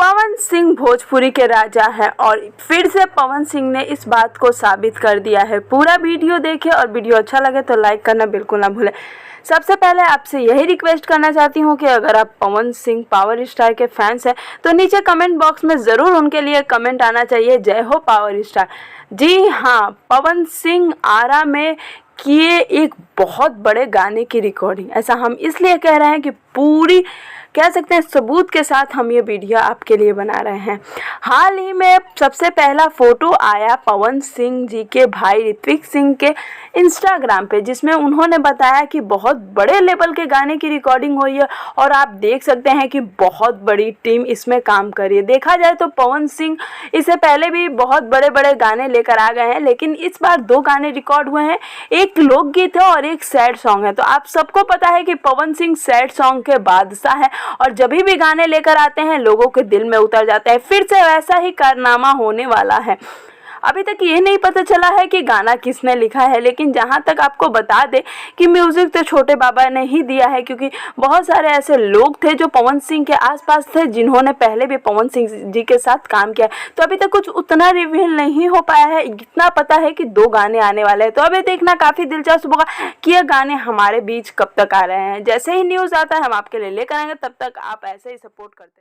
पवन सिंह भोजपुरी के राजा हैं और फिर से पवन सिंह ने इस बात को साबित कर दिया है। पूरा वीडियो देखें और वीडियो अच्छा लगे तो लाइक करना बिल्कुल ना भूलें। सबसे पहले आपसे यही रिक्वेस्ट करना चाहती हूँ कि अगर आप पवन सिंह पावर स्टार के फैंस हैं तो नीचे कमेंट बॉक्स में ज़रूर उनके लिए कमेंट आना चाहिए, जय हो पावर स्टार। जी हाँ, पवन सिंह आरा में किए एक बहुत बड़े गाने की रिकॉर्डिंग। ऐसा हम इसलिए कह रहे हैं कि पूरी कह सकते हैं सबूत के साथ हम ये वीडियो आपके लिए बना रहे हैं। हाल ही में सबसे पहला फ़ोटो आया पवन सिंह जी के भाई ऋत्विक सिंह के इंस्टाग्राम पे, जिसमें उन्होंने बताया कि बहुत बड़े लेवल के गाने की रिकॉर्डिंग हुई है और आप देख सकते हैं कि बहुत बड़ी टीम इसमें काम कर रही है। देखा जाए तो पवन सिंह इससे पहले भी बहुत बड़े बड़े गाने लेकर आ गए हैं, लेकिन इस बार 2 गाने रिकॉर्ड हुए हैं, एक लोकगीत है और एक सैड सॉन्ग है। तो आप सबको पता है कि पवन सिंह सैड सॉन्ग के बादशाह है और जब भी गाने लेकर आते हैं लोगों के दिल में उतर जाता है। फिर से वैसा ही कारनामा होने वाला है। अभी तक ये नहीं पता चला है कि गाना किसने लिखा है, लेकिन जहाँ तक आपको बता दें कि म्यूज़िक तो छोटे बाबा ने ही दिया है, क्योंकि बहुत सारे ऐसे लोग थे जो पवन सिंह के आसपास थे जिन्होंने पहले भी पवन सिंह जी के साथ काम किया। तो अभी तक कुछ उतना रिवील नहीं हो पाया है, इतना पता है कि 2 गाने आने वाले हैं। तो अभी देखना काफ़ी दिलचस्प होगा कि ये गाने हमारे बीच कब तक आ रहे हैं। जैसे ही न्यूज़ आता है हम आपके लिए लेकर आएंगे, तब तक आप ऐसे ही सपोर्ट करते हैं।